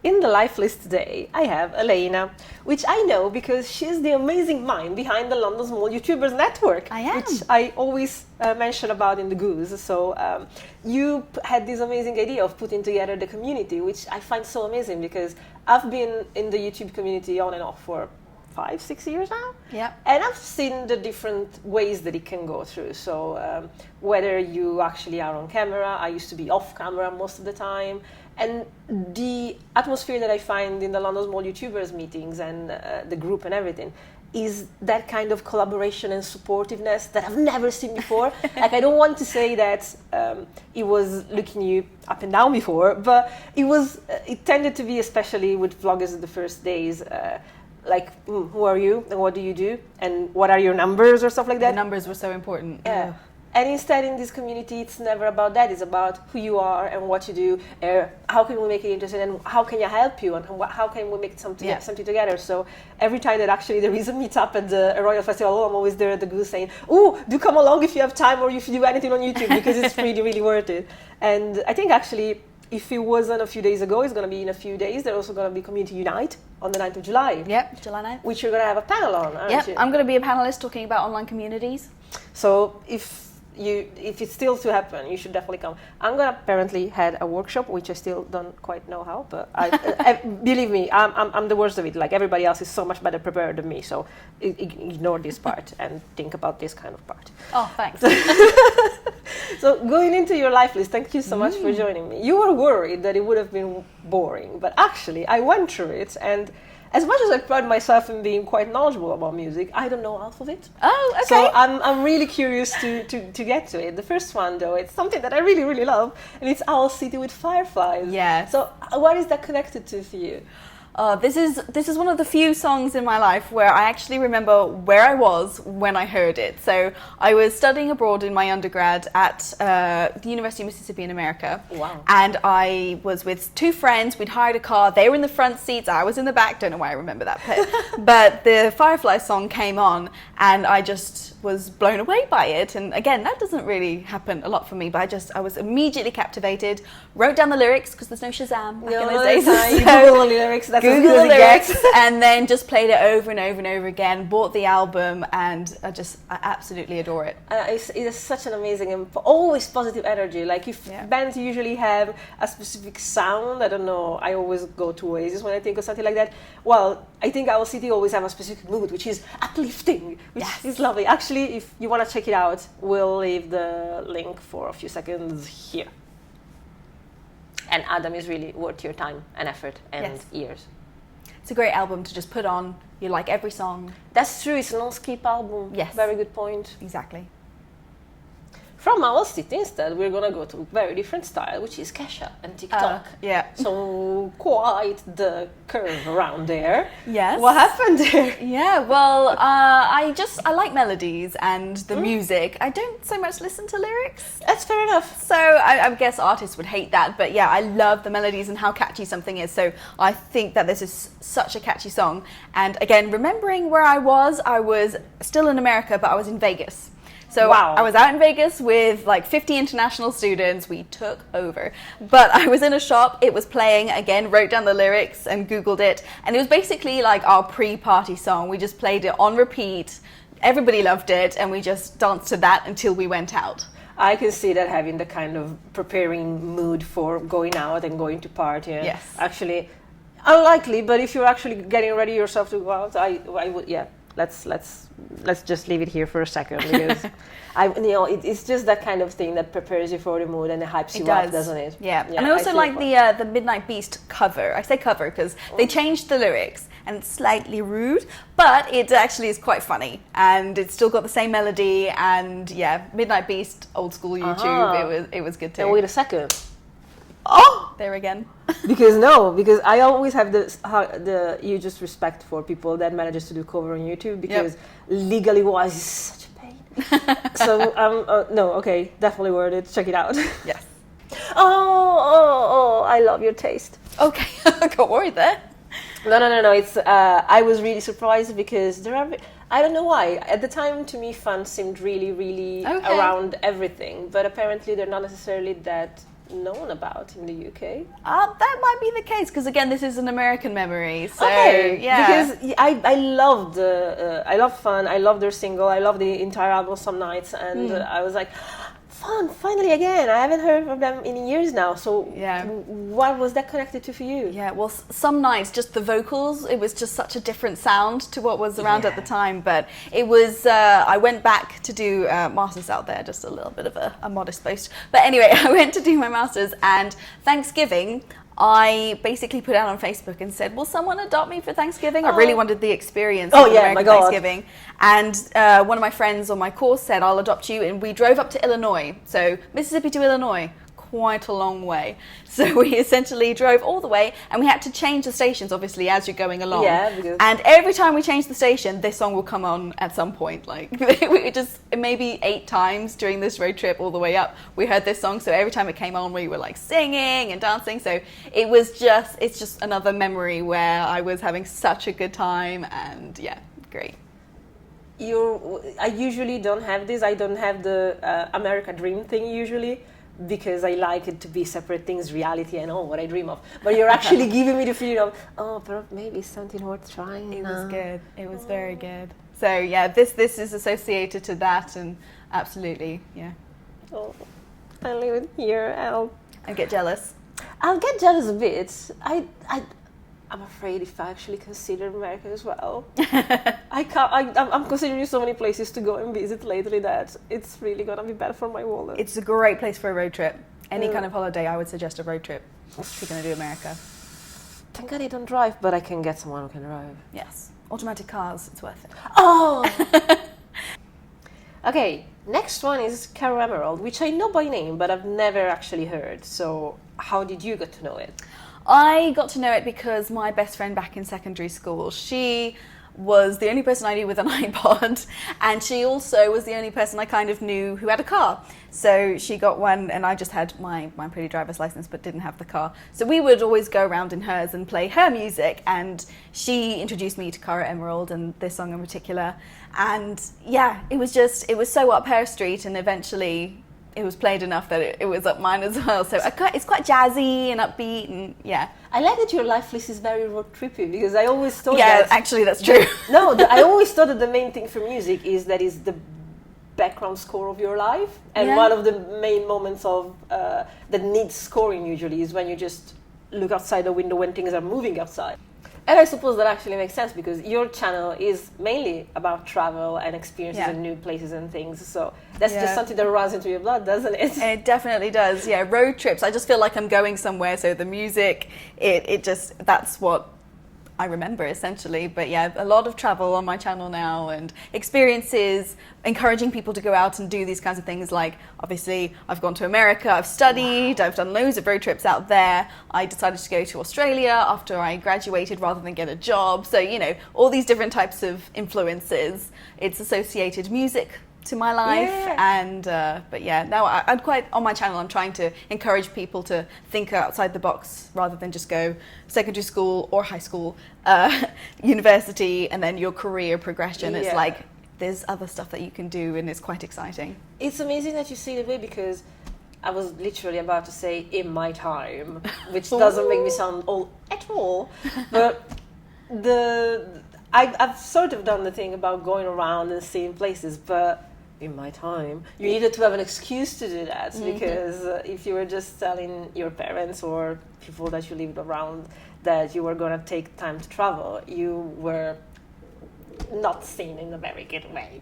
in the LifeList today, I have Eleana, which I know because she's the amazing mind behind the London Small YouTubers Network. I am. Which I always mention about in the Goose. So you had this amazing idea of putting together the community, which I find so amazing because I've been in the YouTube community on and off for 5-6 years now. Yeah. And I've seen the different ways that it can go through. So whether you actually are on camera, I used to be off camera most of the time. And the atmosphere that I find in the London Small YouTubers meetings and the group and everything is that kind of collaboration and supportiveness that I've never seen before. Like, I don't want to say that it was looking you up and down before, but it tended to be, especially with vloggers in the first days, like, who are you and what do you do and what are your numbers or stuff like that. The numbers were so important. Yeah. And instead, in this community, it's never about that. It's about who you are and what you do. How can we make it interesting, and how can I help you, and how can we make something together? So every time that actually there is a meetup at the Royal Festival, I'm always there at the Goose saying, "Oh, do come along if you have time, or if you do anything on YouTube, because it's really, really worth it." And I think actually, if it wasn't a few days ago, it's going to be in a few days. There's also going to be Community Unite on the 9th of July. Yep, July 9th. Which you're going to have a panel on, aren't you? I'm going to be a panelist talking about online communities. So if it's still to happen, you should definitely come. I'm gonna apparently had a workshop, which I still don't quite know how, but I believe me, I'm the worst of it. Like, everybody else is so much better prepared than me, so ignore this part and think about this kind of part. Oh, thanks. So going into your LifeList, thank you so much for joining me. You were worried that it would have been boring, but actually I went through it, and as much as I pride myself in being quite knowledgeable about music, I don't know half of it. Oh, okay. So I'm really curious to get to it. The first one, though, it's something that I really, really love, and it's Owl City with Fireflies. Yeah. So what is that connected to for you? This is one of the few songs in my life where I actually remember where I was when I heard it. So I was studying abroad in my undergrad at the University of Mississippi in America. Wow. And I was with two friends. We'd hired a car. They were in the front seats. I was in the back. Don't know why I remember that bit. But the Firefly song came on, and I just was blown away by it. And again, that doesn't really happen a lot for me, but I was immediately captivated. Wrote down the lyrics, because there's no Shazam back in those days. You Google the lyrics. That's Google the lyrics, and then just played it over and over and over again. Bought the album, and I absolutely adore it. It is such an amazing and always positive energy. Like, if bands usually have a specific sound, I don't know, I always go to Oasis when I think of something like that. Well, I think Owl City always have a specific mood, which is uplifting, which is lovely. Actually, if you want to check it out, we'll leave the link for a few seconds here. And Adam is really worth your time and effort and ears. It's a great album to just put on. You like every song. That's true, it's a non-skip album. Yes. Very good point. Exactly. From Owl City, instead, we're going to go to a very different style, which is Kesha and Tik Tok. So quite the curve around there. Yes. What happened there? Yeah, well, I like melodies and the music. I don't so much listen to lyrics. That's fair enough. So I guess artists would hate that, but yeah, I love the melodies and how catchy something is. So I think that this is such a catchy song. And again, remembering where I was still in America, but I was in Vegas. So I was out in Vegas with like 50 international students. We took over. But I was in a shop. It was playing again, wrote down the lyrics and Googled it. And it was basically like our pre-party song. We just played it on repeat. Everybody loved it. And we just danced to that until we went out. I can see that having the kind of preparing mood for going out and going to party. And yes. Actually, unlikely, but if you're actually getting ready yourself to go out, I would, Let's just leave it here for a second, because it's just that kind of thing that prepares you for the mood and it hypes you up, doesn't it? Yeah. And I also like the Midnight Beast cover. I say cover because they changed the lyrics and it's slightly rude, but it actually is quite funny and it's still got the same melody. And yeah, Midnight Beast, old school YouTube. It was good too. And wait a second. Oh, there again. because I always have the hugest respect for people that manages to do cover on YouTube, because legally wise is such a pain. So definitely worth it. Check it out. Yes. Oh, I love your taste. Okay, I got worried there. No. It's I was really surprised because I don't know why. At the time, to me, fun seemed really, really around everything. But apparently, they're not necessarily that known about in the UK. That might be the case, because again, this is an American memory. So, because I love Fun. I love their single. I love the entire album, Some Nights. And I was like, Fun, finally again. I haven't heard from them in years now. So what was that connected to for you? Yeah, well, Some Nights, just the vocals, it was just such a different sound to what was around at the time. But it was, I went back to do masters out there, just a little bit of a modest boast. But anyway, I went to do my masters, and Thanksgiving, I basically put out on Facebook and said, will someone adopt me for Thanksgiving? I really wanted the experience of American Thanksgiving. And one of my friends on my course said, I'll adopt you. And we drove up to Illinois. So Mississippi to Illinois, quite a long way. So we essentially drove all the way, and we had to change the stations, obviously, as you're going along. And every time we changed the station, this song will come on at some point. Like, we just, maybe 8 times during this road trip all the way up, we heard this song. So every time it came on, we were like singing and dancing. So it's just another memory where I was having such a good time, and great. I usually don't have this. I don't have the America Dream thing usually, because I like it to be separate things, reality and what I dream of. But you're actually giving me the feeling of, but maybe something worth trying. It was good. It was very good. So this is associated to that, and absolutely, Oh, I live it here. I get jealous. I'll get jealous a bit. I'm afraid if I actually consider America as well. I'm considering so many places to go and visit lately that it's really gonna be bad for my wallet. It's a great place for a road trip. Any kind of holiday, I would suggest a road trip if you're gonna do America. Thank God I don't drive, but I can get someone who can drive. Yes, automatic cars, it's worth it. Oh! Okay, next one is Caro Emerald, which I know by name, but I've never actually heard. So how did you get to know it? I got to know it because my best friend back in secondary school, she was the only person I knew with an iPod, and she also was the only person I kind of knew who had a car. So she got one, and I just had my pretty driver's license but didn't have the car. So we would always go around in hers and play her music, and she introduced me to Caro Emerald and this song in particular. And it was so up her street, and eventually it was played enough that it was up mine as well. So it's quite jazzy and upbeat, and I like that your LifeList is very road trippy, because I always thought actually that's true. I always thought that the main thing for music is the background score of your life, and one of the main moments of that needs scoring usually is when you just look outside the window when things are moving outside. And I suppose that actually makes sense, because your channel is mainly about travel and experiences and new places and things. So that's just something that runs into your blood, doesn't it? It definitely does. Yeah, road trips. I just feel like I'm going somewhere. So the music, that's what I remember essentially. But a lot of travel on my channel now, and experiences, encouraging people to go out and do these kinds of things. Like, obviously, I've gone to America, I've studied, I've done loads of road trips out there. I decided to go to Australia after I graduated rather than get a job. So, all these different types of influences. It's associated music to my life, and now I'm quite on my channel. I'm trying to encourage people to think outside the box rather than just go secondary school or high school, university, and then your career progression. It's like there's other stuff that you can do, and it's quite exciting. It's amazing that you see it that way, because I was literally about to say in my time, which doesn't make me sound old at all, but I've sort of done the thing about going around and seeing places, but in my time, you needed to have an excuse to do that, because if you were just telling your parents or people that you lived around that you were going to take time to travel, you were not seen in a very good way.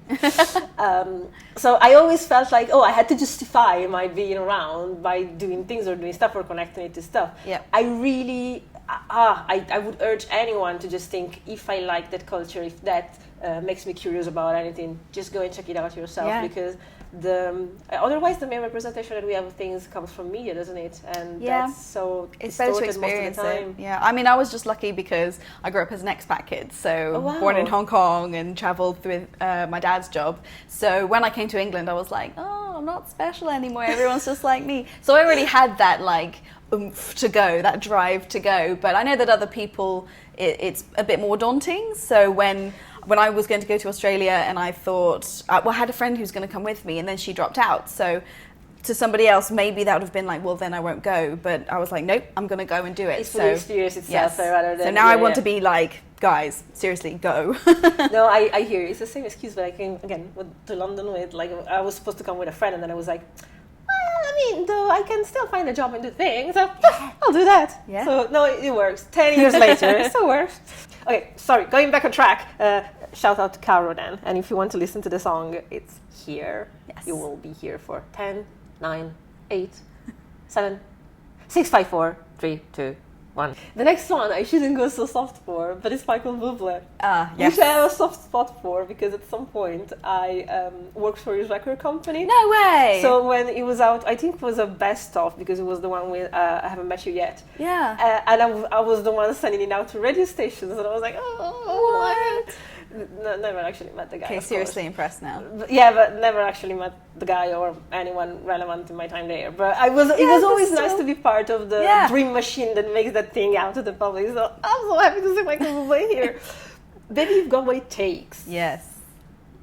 So I always felt like, I had to justify my being around by doing things or doing stuff or connecting it to stuff. I really... I would urge anyone to just think, if I like that culture, if that makes me curious about anything, just go and check it out yourself, because otherwise the main representation that we have of things comes from media, doesn't it? And that's so it's better to experience it. I mean, I was just lucky because I grew up as an expat kid, so born in Hong Kong and travelled with my dad's job. So when I came to England, I was like, I'm not special anymore, everyone's just like me. So I already had that oomph to go, that drive to go. But I know that other people, it's a bit more daunting. So when when I was going to go to Australia, and I thought, well, I had a friend who's going to come with me, and then she dropped out. So to somebody else, maybe that would have been like, well, then I won't go. But I was like, nope, I'm going to go and do it. It's for the experience itself, rather than... So now I want to be like, guys, seriously, go. No, I hear you. It's the same excuse, but I came again to London with, like, I was supposed to come with a friend, and then I was like, well, I mean, though I can still find a job and do things, so I'll do that. Yeah. So no, it works. 10 years later, it still works. Okay, sorry, going back on track. Shout out to Caro then, and if you want to listen to the song, it's here. Yes. You will be here for 10, 9, 8, 7, 6, 5, 4, 3, 2, 1. The next one I shouldn't go so soft for, but it's Michael Buble. Yes. Which I have a soft spot for, because at some point I worked for his record company. No way! So when it was out, I think it was a best of, because it was the one with I Haven't Met You Yet. Yeah. And I was the one sending it out to radio stations, and I was like, oh, what? Never actually met the guy. Okay, seriously impressed now. Yeah, but never actually met the guy or anyone relevant in my time there. But it was always nice to be part of the dream machine that makes that thing out to the public. So I'm so happy to see Michael Buble here. Baby, you've got what it takes. Yes.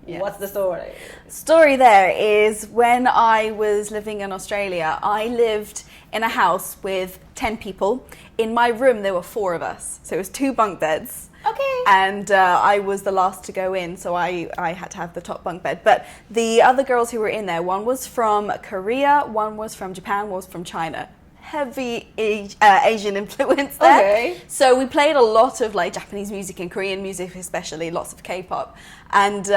What's the story? Story there is when I was living in Australia, I lived in a house with 10 people. In my room, there were 4 of us. So it was 2 bunk beds. Okay. And I was the last to go in, so I had to have the top bunk bed. But the other girls who were in there, one was from Korea, one was from Japan, one was from China. Heavy Asian influence there. Okay. So we played a lot of like Japanese music and Korean music, especially lots of K-pop. And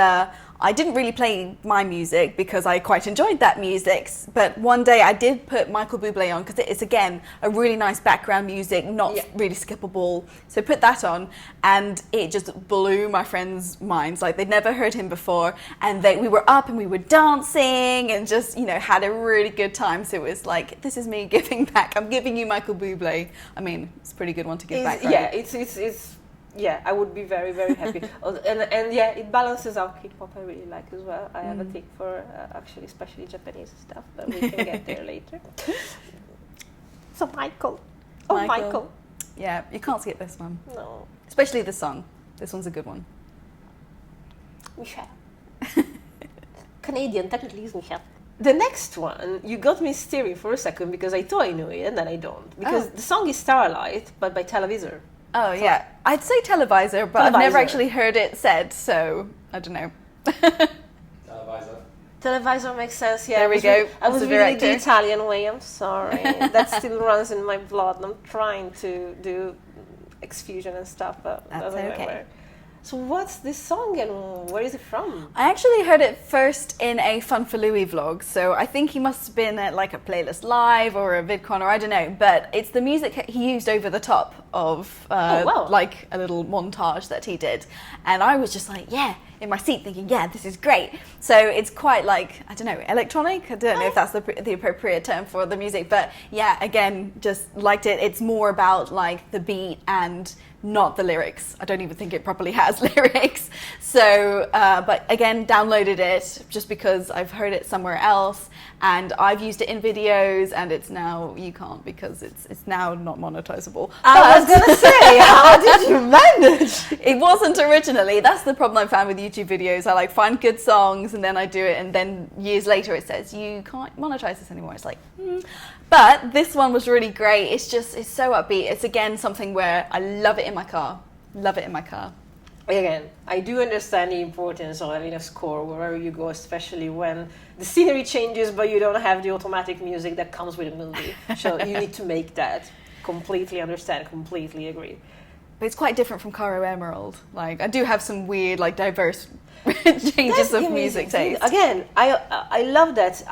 I didn't really play my music because I quite enjoyed that music. But one day I did put Michael Buble on because it's, again, a really nice background music, not really skippable. So put that on, and it just blew my friends' minds. Like, they'd never heard him before. And we were up and we were dancing and just, had a really good time. So it was like, this is me giving back. I'm giving you Michael Buble. I mean, it's a pretty good one to give back, right? Yeah, it's yeah, I would be very, very happy. and yeah, it balances out K-pop I really like as well. I have a tick for actually, especially Japanese stuff, but we can get there later. So Michael. Michael. Yeah, you can't skip this one. No. Especially the song. This one's a good one. Michelle. Canadian, technically is Michelle. The next one, you got me steering for a second because I thought I knew it and then I don't. Because the song is Starlight, but by Televisor. Oh, yeah. I'd say Televisor, but I've never actually heard it said, so I don't know. Televisor. Televisor makes sense, yeah. There we go. I was reading the Italian way, I'm sorry. That still runs in my blood. I'm trying to do exfusion and stuff, but it doesn't work. So what's this song and where is it from? I actually heard it first in a Fun for Louis vlog, so I think he must have been at like a Playlist Live or a VidCon or I don't know, but it's the music he used over the top of like a little montage that he did. And I was just like, in my seat thinking, this is great. So it's quite like, I don't know, electronic? I don't know if that's the appropriate term for the music, but yeah, again, just liked it. It's more about like the beat and not the lyrics. I don't even think it properly has lyrics. So, but again, downloaded it just because I've heard it somewhere else and I've used it in videos and it's now, you can't because it's now not monetizable. I was gonna say, how did you manage? It wasn't originally. That's the problem I found with YouTube videos. I like find good songs and then I do it and then years later it says, you can't monetize this anymore. It's like, But this one was really great. It's so upbeat. It's again something where I love it in my car. Love it in my car. Again, I do understand the importance of having a score wherever you go, especially when the scenery changes, but you don't have the automatic music that comes with a movie. So you need to make that. Completely understand, completely agree. But it's quite different from Caro Emerald. Like, I do have some weird, like, diverse changes of music taste. Again, I love that.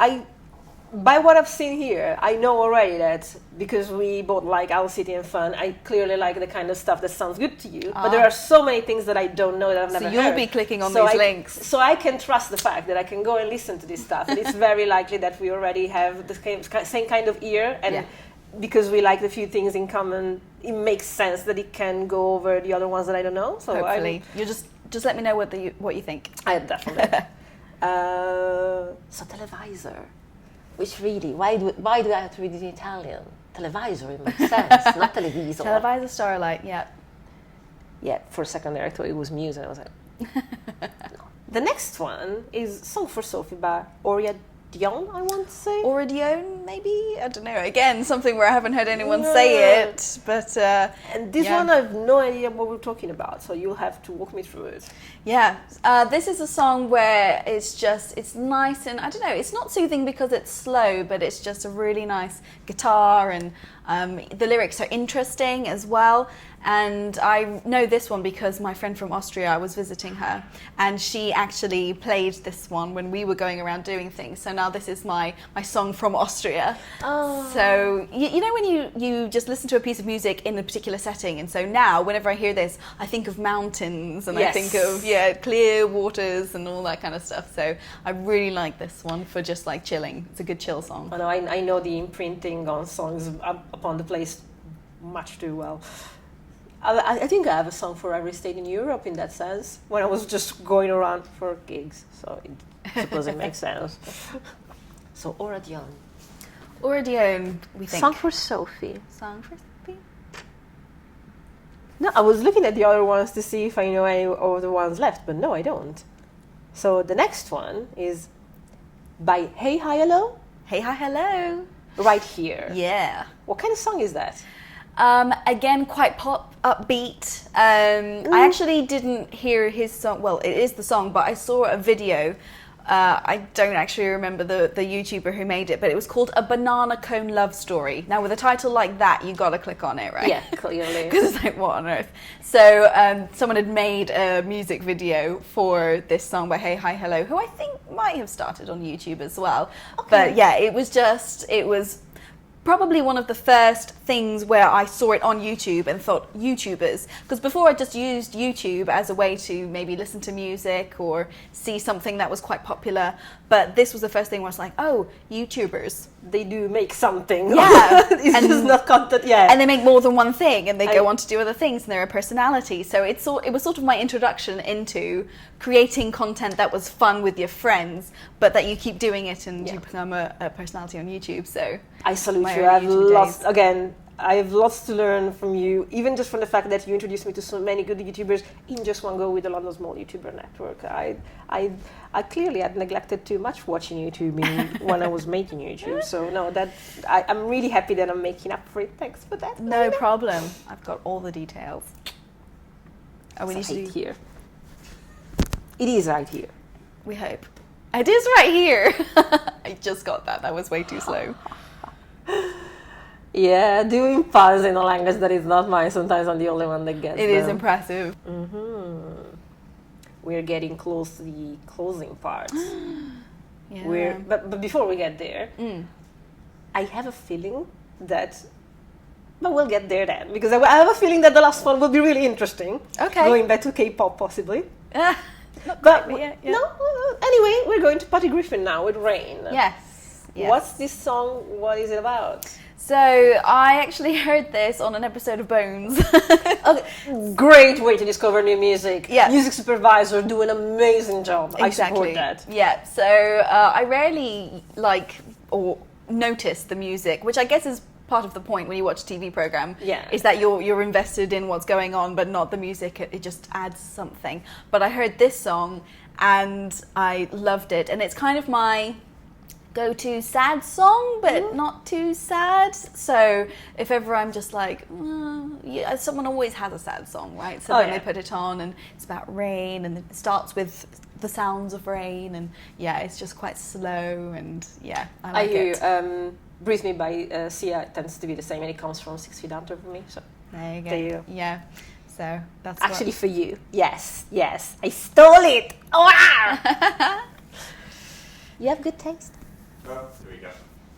By what I've seen here, I know already that because we both like Owl City and Fun, I clearly like the kind of stuff that sounds good to you. But there are so many things that I don't know that I've never heard. So you'll be clicking on these links. So I can trust the fact that I can go and listen to this stuff. And it's very likely that we already have the same kind of ear. And because we like the few things in common, it makes sense that it can go over the other ones that I don't know. So hopefully. You just let me know what you think. I definitely. So Televisor. Which really, why do I have to read it in Italian? Televisor, it makes sense, not Televisor. Televisor Starlight, yeah. Yeah, for a second there I thought it was Muse and I was like, The next one is Song for Sophie by Dione, I want to say. Or Dione, maybe? I don't know. Again, something where I haven't heard anyone say it, but... and this one, I have no idea what we're talking about, so you'll have to walk me through it. Yeah, this is a song where it's nice and, I don't know, it's not soothing because it's slow, but it's just a really nice guitar, and the lyrics are interesting as well. And I know this one because my friend from Austria, I was visiting her, and she actually played this one when we were going around doing things. So now this is my song from Austria. Oh. So, you know when you just listen to a piece of music in a particular setting, and so now whenever I hear this, I think of mountains, and Yes. I think of, clear waters and all that kind of stuff. So I really like this one for just like chilling. It's a good chill song. Oh, no, I know the imprinting on songs upon the place much too well. I think I have a song for every state in Europe in that sense, when I was just going around for gigs, so I suppose it makes sense. So, Or Dione. Or Dione, we think. Song for Sophie. Song for Sophie. No, I was looking at the other ones to see if I know any of the ones left, but no, I don't. So the next one is by HeyHiHello. HeyHiHello. Right Here. Yeah. What kind of song is that? Again, quite pop, upbeat. I actually didn't hear his song. Well, it is the song, but I saw a video. I don't actually remember the YouTuber who made it, but it was called A Banana Cone Love Story. Now, with a title like that, you got to click on it, right? Yeah, clearly. Because it's like, what on earth? So someone had made a music video for this song by HeyHiHello, who I think might have started on YouTube as well. Okay. But yeah, it was probably one of the first things where I saw it on YouTube and thought, YouTubers. Because before I just used YouTube as a way to maybe listen to music or see something that was quite popular. But this was the first thing where I was like, oh, YouTubers. They do make something. Yeah. It's just not content, yeah. And they make more than one thing, and they go on to do other things, and they're a personality. So it was sort of my introduction into creating content that was fun with your friends, but that you keep doing it and you become a personality on YouTube. So I salute my you. early YouTube days. I have lots to learn from you, even just from the fact that you introduced me to so many good YouTubers in just one go with the London Small YouTuber Network. I clearly had neglected too much watching YouTube when I was making YouTube. So no, I'm really happy that I'm making up for it. Thanks for that. No problem. I've got all the details. Oh, we need to do here. It is right here. We hope. It is right here. I just got that. That was way too slow. Yeah, doing puzzles in a language that is not mine, sometimes I'm the only one that gets It is impressive. We're getting close to the closing part. Yeah. But before we get there, I have a feeling that... But we'll get there then, because I have a feeling that the last one will be really interesting. Okay. Going back to K-pop, possibly. Yeah. No, anyway, we're going to Patty Griffin now with Rain. Yes. What's this song? What is it about? So I actually heard this on an episode of Bones. Great way to discover new music. Yeah. Music supervisor do an amazing job. Exactly. I support that. Yeah. So I rarely like or notice the music, which I guess is part of the point when you watch a TV program. Yeah. Is that you're invested in what's going on, but not the music. It just adds something. But I heard this song and I loved it, and it's kind of my go-to sad song, but not too sad. So if ever I'm just like, someone always has a sad song, right? So then they put it on, and it's about rain, and it starts with the sounds of rain, and it's just quite slow, and I like it. Breathe Me by Sia tends to be the same, and it comes from 6 Feet Under for me. So there you go. There you go. Yeah. So that's actually for you. Yes, I stole it. Wow. You have good taste. Well, here we go.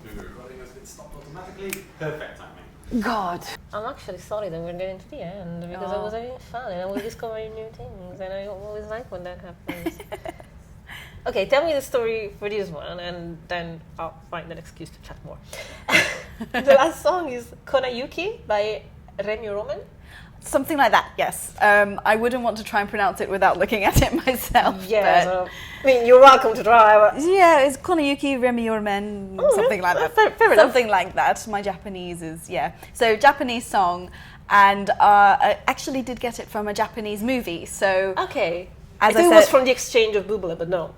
We were recording as it stopped automatically. Perfect timing. God. I'm actually sorry that we're getting to the end, because I was having fun and I was discovering new things, and I always like when that happens. Okay, tell me the story for this one, and then I'll find an excuse to chat more. The last song is Konayuki by Renioramen. Something like that, yes. I wouldn't want to try and pronounce it without looking at it myself. Yeah, so, I mean, you're welcome to try. But... Yeah, it's Konayuki, Renioramen, something like that. Fair enough. Something like that. My Japanese is, So, Japanese song, and I actually did get it from a Japanese movie. So, okay. I think it was from the exchange of Buble, but no.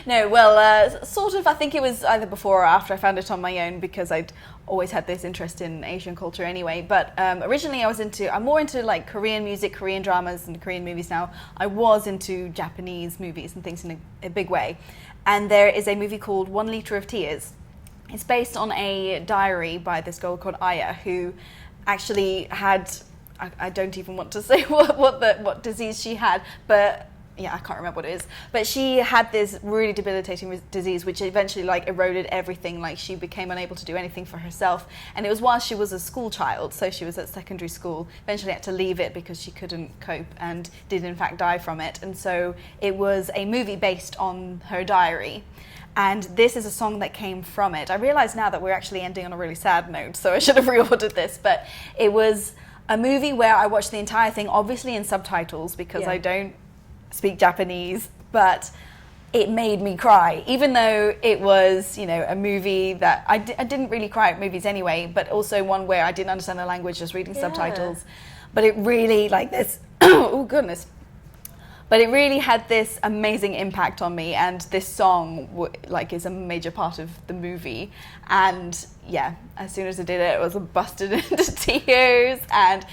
No. Well, sort of. I think it was either before or after I found it on my own, because I'd always had this interest in Asian culture anyway. But originally I'm more into like Korean music, Korean dramas and Korean movies now. I was into Japanese movies and things in a big way. And there is a movie called 1 Liter of Tears. It's based on a diary by this girl called Aya, who actually had, I don't even want to say what disease she had, but yeah, I can't remember what it is. But she had this really debilitating disease, which eventually like eroded everything. Like she became unable to do anything for herself. And it was while she was a school child, so she was at secondary school, eventually had to leave it because she couldn't cope and did in fact die from it. And so it was a movie based on her diary. And this is a song that came from it. I realise now that we're actually ending on a really sad note, so I should have reordered this. But it was a movie where I watched the entire thing, obviously in subtitles, because I don't speak Japanese, but it made me cry, even though it was, a movie that I didn't really cry at movies anyway, but also one where I didn't understand the language, just reading subtitles. But it really, like this, oh goodness. But it really had this amazing impact on me, and this song is a major part of the movie. And yeah, as soon as I did it, it was busted into tears, and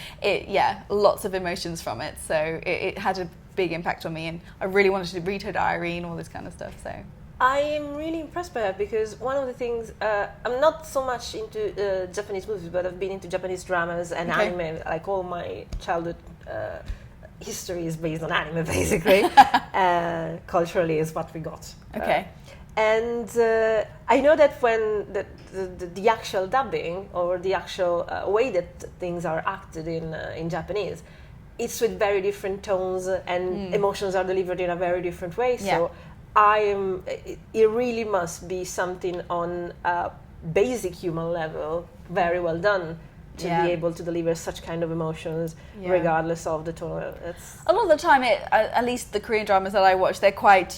lots of emotions from it. So it had a big impact on me, and I really wanted to read her diary and all this kind of stuff. So I am really impressed by that, because one of the things, I'm not so much into Japanese movies, but I've been into Japanese dramas and anime, like all my childhood history is based on anime, basically. Culturally is what we got. And I know that when the actual dubbing or the actual way that things are acted in Japanese, it's with very different tones and emotions are delivered in a very different way. So it really must be something on a basic human level very well done to be able to deliver such kind of emotions regardless of the tone. A lot of the time, at least the Korean dramas that I watch, they're quite,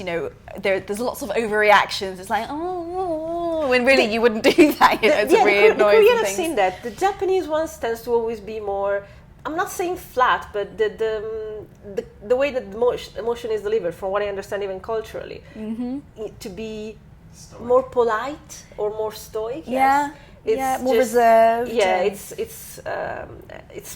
there's lots of overreactions. It's like, oh, when really you wouldn't do that. It's a weird noise. The Korean, I've seen that. The Japanese ones tends to always be more, I'm not saying flat, but the way that the emotion is delivered, from what I understand even culturally, to be stoic. More polite or more stoic. It's more reserved. It's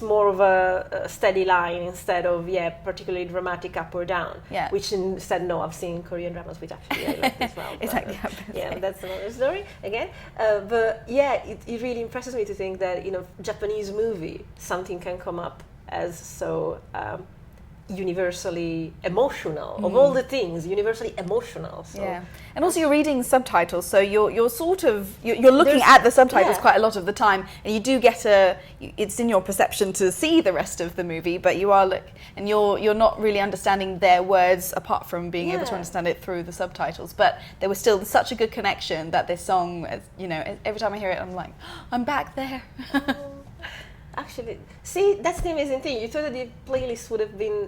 more of a steady line instead of particularly dramatic up or down. Which instead, I've seen Korean dramas which actually I like as well. Exactly. That's another story again. But it really impresses me to think that in a Japanese movie something can come up as so universally emotional of all the things, universally emotional. So. And also you're reading subtitles, so you're sort of you're looking at the subtitles quite a lot of the time, and you do get it's in your perception to see the rest of the movie, but you're not really understanding their words apart from being able to understand it through the subtitles. But there was still such a good connection that this song, every time I hear it, I'm like, I'm back there. Actually, see, that's the amazing thing. You thought that the playlist would have been,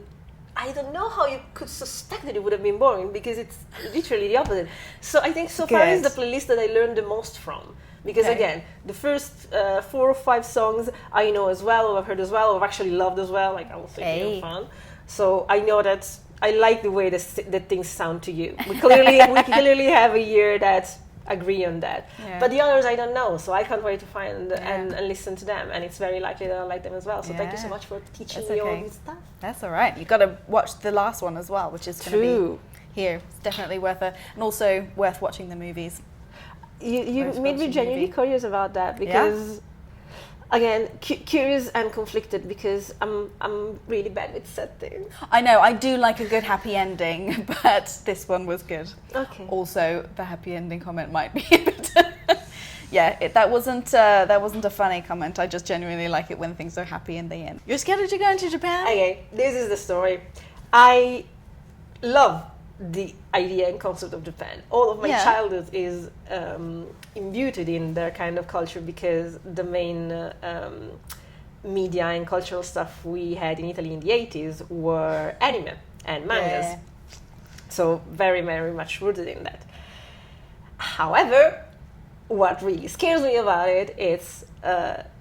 I don't know how you could suspect that it would have been boring, because it's literally the opposite. So I think so far is the playlist that I learned the most from. Because again, the first 4 or 5 songs I know as well, or I've heard as well, or I've actually loved as well, like I was thinking fun. So I know that I like the way that things sound to you. We clearly have a year that agree on that, but the others I don't know, so I can't wait to find and listen to them, and it's very likely that I like them as well. So thank you so much for teaching me all this stuff. That's all right. You got to watch the last one as well, which is going to be here. It's definitely worth it, and also worth watching the movies. You made me genuinely curious about that, because again, curious and conflicted, because I'm really bad with sad things. I know, I do like a good happy ending, but this one was good. Okay. Also, the happy ending comment might be a bit... that wasn't a funny comment. I just genuinely like it when things are happy in the end. You're scared to go to Japan? Okay, this is the story. I love the idea and concept of Japan. All of my childhood is imbued in their kind of culture, because the main media and cultural stuff we had in Italy in the 80s were anime and mangas. So very, very much rooted in that. However, what really scares me about it, it's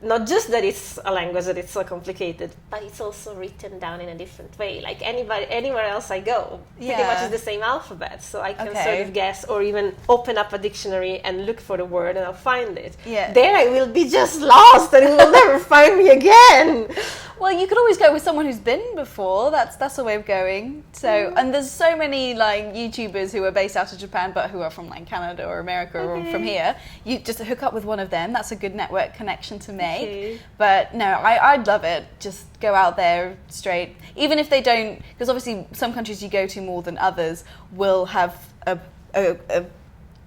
not just that it's a language that it's so complicated, but it's also written down in a different way. Like anywhere else I go, pretty much it's the same alphabet, so I can sort of guess or even open up a dictionary and look for the word and I'll find it. Yeah. There I will be just lost and you will never find me again. Well, you could always go with someone who's been before. That's a way of going. So, and there's so many like YouTubers who are based out of Japan, but who are from like Canada or America or from here. You just hook up with one of them. That's a good network connection to make. Okay. But no, I'd love it. Just go out there straight. Even if they don't, because obviously some countries you go to more than others will have a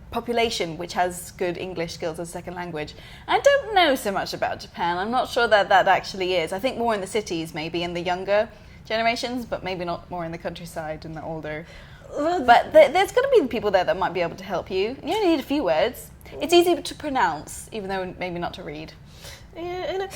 population which has good English skills as a second language. I don't know so much about Japan. I'm not sure that actually is. I think more in the cities, maybe in the younger generations, but maybe not more in the countryside and the older. But there's going to be people there that might be able to help you. You only need a few words. It's easy to pronounce, even though maybe not to read. Yeah, and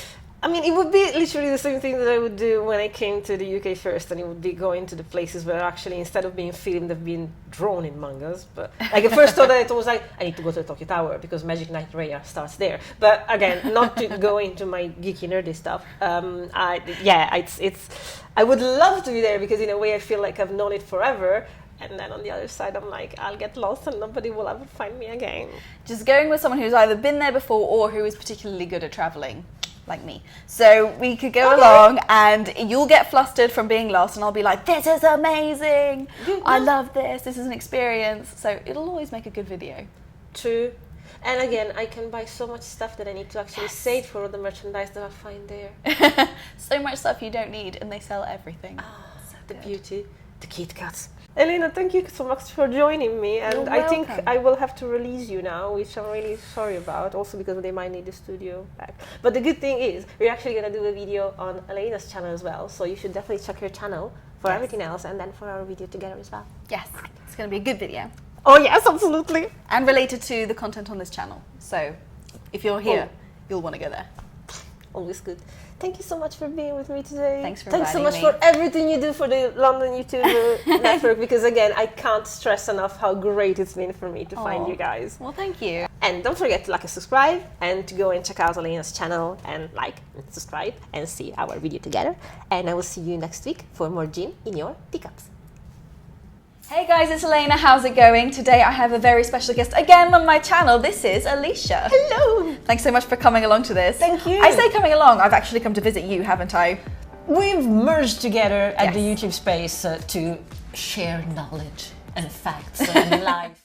I mean, it would be literally the same thing that I would do when I came to the UK first, and it would be going to the places where actually, instead of being filmed, they've been drawn in mangas. But like, at first thought that it was like, I need to go to the Tokyo Tower because Magic Knight Raya starts there. But again, not to go into my geeky nerdy stuff. I would love to be there because in a way I feel like I've known it forever. And then on the other side, I'm like, I'll get lost and nobody will ever find me again. Just going with someone who's either been there before or who is particularly good at traveling, like me. So we could go along and you'll get flustered from being lost and I'll be like, this is amazing. I love this. This is an experience. So it'll always make a good video. True. And again, I can buy so much stuff that I need to actually save for all the merchandise that I find there. So much stuff you don't need and they sell everything. So the beauty, the Kit Kats. Eleana, thank you so much for joining me, and I think I will have to release you now, which I'm really sorry about, also because they might need the studio back. But the good thing is, we're actually going to do a video on Eleana's channel as well, so you should definitely check her channel for everything else, and then for our video together as well. Yes, it's going to be a good video. Oh yes, absolutely. And related to the content on this channel, so if you're here, you'll want to go there. Always good. Thank you so much for being with me today. Thanks for Thanks so much inviting for everything you do for the London YouTuber network, because again, I can't stress enough how great it's been for me to find you guys. Well, thank you. And don't forget to like and subscribe, and to go and check out Eleana's channel and like and subscribe and see our video together. And I will see you next week for more gin in your teacups. Hey guys, it's Eleana. How's it going? Today I have a very special guest again on my channel. This is Alicia. Hello! Thanks so much for coming along to this. Thank you. I say coming along, I've actually come to visit you, haven't I? We've merged together at the YouTube space to share knowledge and facts and life.